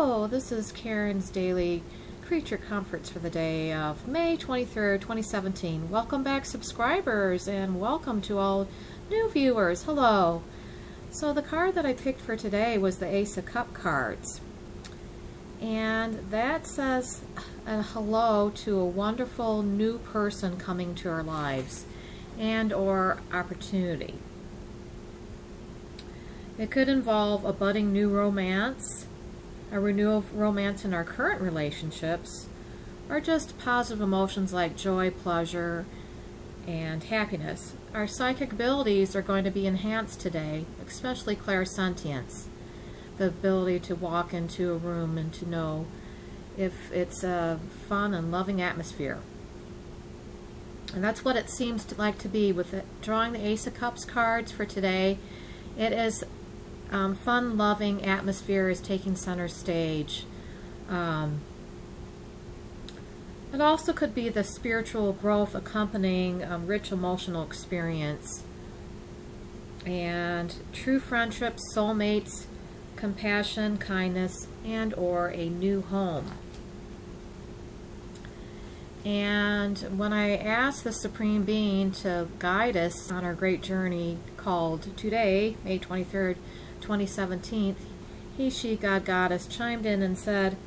Hello, this is Karen's Daily Creature Comforts for the day of May 23rd, 2017. Welcome back, subscribers, and welcome to all new viewers. Hello. So the card that I picked for today was the Ace of Cup cards. And that says a hello to a wonderful new person coming to our lives and or opportunity. It could involve a budding new romance, a renewal of romance in our current relationships, or just positive emotions like joy, pleasure, and happiness. Our psychic abilities are going to be enhanced today, especially clairsentience, the ability to walk into a room and to know if it's a fun and loving atmosphere. And that's what it seems to like to be with it. Drawing the Ace of Cups cards for today. It is fun, loving atmosphere is taking center stage. It also could be the spiritual growth accompanying rich emotional experience. And true friendships, soulmates, compassion, kindness, and or a new home. And when I asked the Supreme Being to guide us on our great journey called today, May 23rd, 2017, he, she, God, Goddess chimed in and said,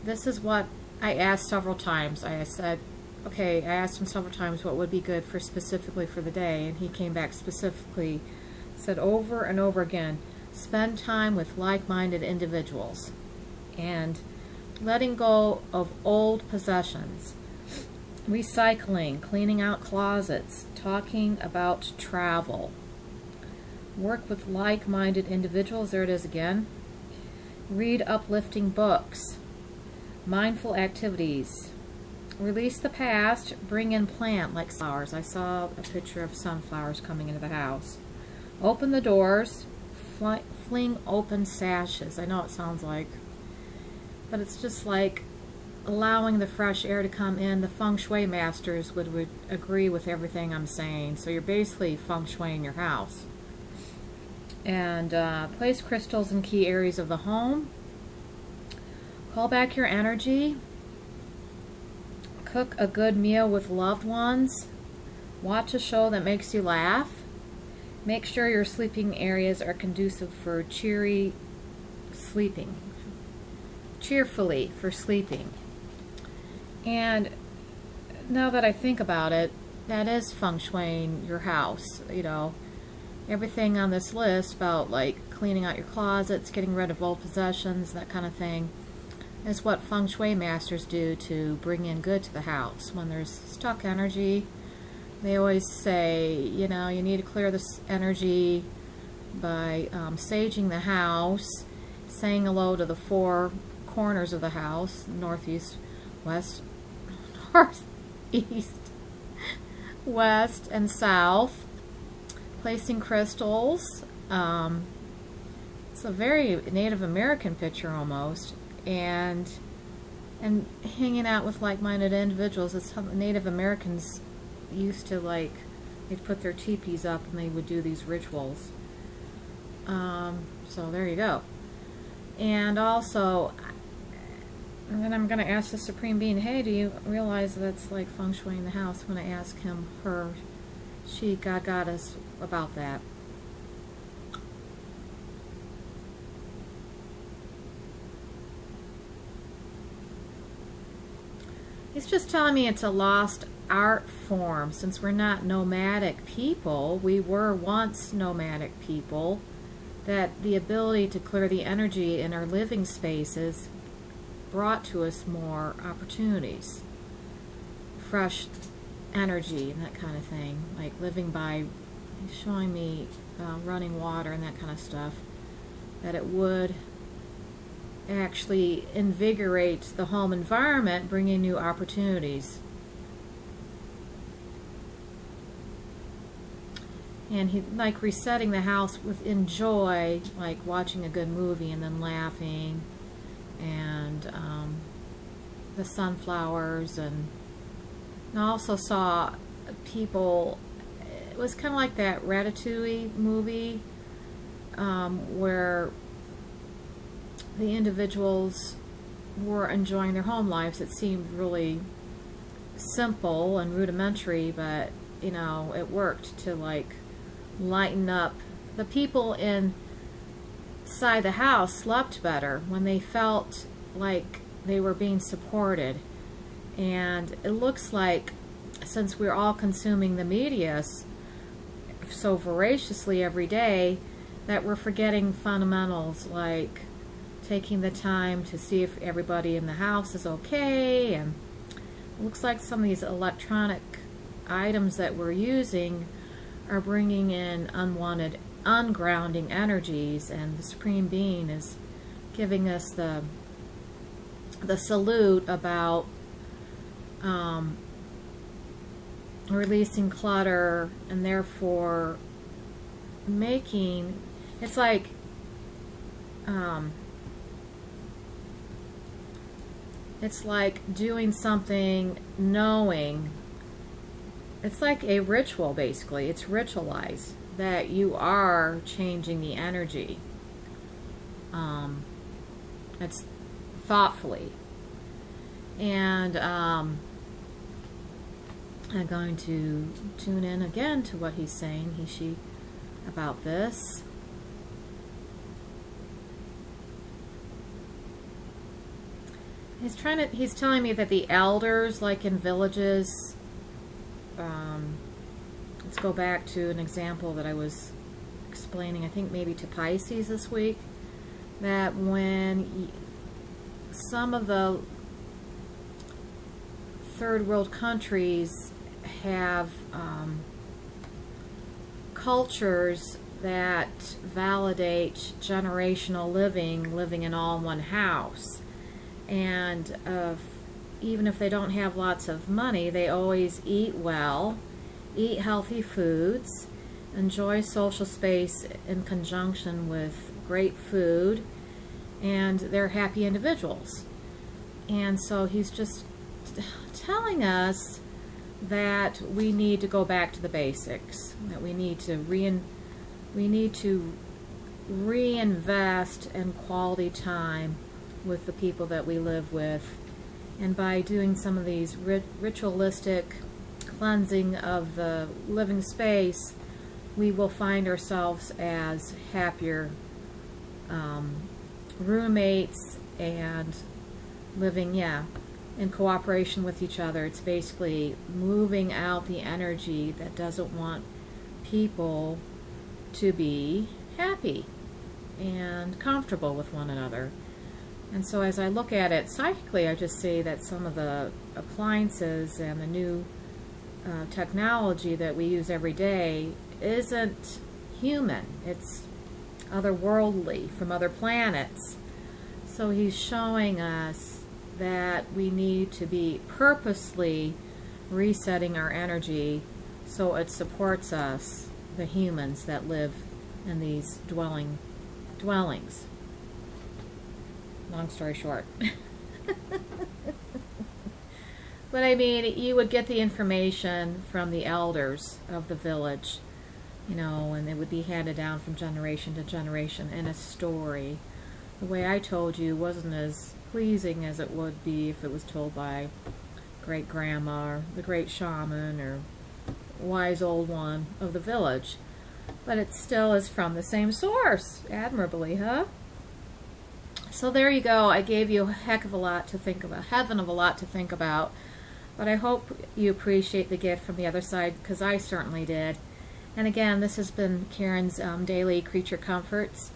this is what I asked several times. I said, okay, I asked him several times what would be good for specifically for the day, and he came back specifically, said over and over again, spend time with like-minded individuals and letting go of old possessions, recycling, cleaning out closets, talking about travel. Work with like-minded individuals, there it is again. Read uplifting books. Mindful activities. Release the past, bring in plant like flowers. I saw a picture of sunflowers coming into the house. Open the doors, fling open sashes. I know it sounds like, but it's just like allowing the fresh air to come in. The feng shui masters would agree with everything I'm saying. So you're basically feng shuiing your house. And place crystals in key areas of the home. Call back your energy. Cook a good meal with loved ones. Watch a show that makes you laugh. Make sure your sleeping areas are conducive for cheery sleeping. Cheerfully for sleeping. And now that I think about it, that is feng shuiing your house, you know. Everything on this list about like cleaning out your closets, getting rid of old possessions, that kind of thing, is what feng shui masters do to bring in good to the house. When there's stuck energy, they always say, you know, you need to clear this energy by saging the house, saying hello to the four corners of the house, northeast, west, northeast, west, and south. Placing crystals. It's a very Native American picture almost, and hanging out with like-minded individuals. It's how Native Americans used to, like, they'd put their teepees up and they would do these rituals. So there you go. And also, and then I'm going to ask the Supreme Being, hey, do you realize that's like feng shuiing the house? When I ask him, her, she, God, Goddess, about that. He's just telling me it's a lost art form. Since we're not nomadic people, we were once nomadic people, that the ability to clear the energy in our living spaces brought to us more opportunities, fresh energy and that kind of thing, like living by, showing me running water and that kind of stuff, that it would actually invigorate the home environment, bringing new opportunities. And he like resetting the house within joy, like watching a good movie and then laughing, and the sunflowers. And I also saw people, it was kind of like that Ratatouille movie, where the individuals were enjoying their home lives. It seemed really simple and rudimentary, but you know, it worked to like lighten up. The people inside the house slept better when they felt like they were being supported. And it looks like, since we're all consuming the media so voraciously every day, that we're forgetting fundamentals like taking the time to see if everybody in the house is okay. And it looks like some of these electronic items that we're using are bringing in unwanted, ungrounding energies, and the Supreme Being is giving us the salute about releasing clutter, and therefore making, it's like doing something knowing. It's like a ritual, basically. It's ritualized that you are changing the energy. It's thoughtfully. And I'm going to tune in again to what he's saying, she, about this. He's telling me that the elders, like in villages, let's go back to an example that I was explaining, I think maybe to Pisces this week, that when some of the third world countries have cultures that validate generational living in all one house, and even if they don't have lots of money, they always eat well, eat healthy foods, enjoy social space in conjunction with great food, and they're happy individuals. And so he's just telling us that we need to go back to the basics, that we need to reinvest in quality time with the people that we live with. And by doing some of these ritualistic cleansing of the living space, we will find ourselves as happier roommates and living, in cooperation with each other. It's basically moving out the energy that doesn't want people to be happy and comfortable with one another. And so as I look at it psychically, I just see that some of the appliances and the new technology that we use every day isn't human. It's otherworldly, from other planets. So he's showing us that we need to be purposely resetting our energy so it supports us, the humans that live in these dwellings. Long story short. But I mean, you would get the information from the elders of the village, and it would be handed down from generation to generation in a story. The way I told you wasn't as pleasing as it would be if it was told by great grandma or the great shaman or wise old one of the village. But it still is from the same source, admirably, huh? So there you go. I gave you a heck of a lot to think about, heaven of a lot to think about. But I hope you appreciate the gift from the other side, because I certainly did. And again, this has been Karen's Daily Creature Comforts.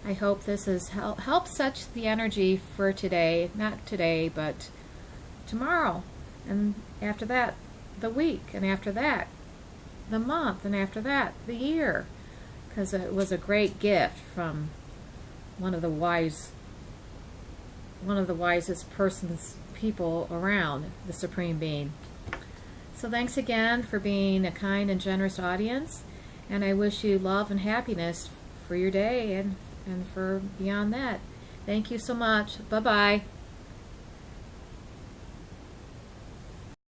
I hope this has helped set the energy for today. Not today, but tomorrow. And after that, the week. And after that, the month. And after that, the year. Because it was a great gift from one of the wisest people around, the Supreme Being. So thanks again for being a kind and generous audience, and I wish you love and happiness for your day and for beyond that. Thank you so much. Bye-bye.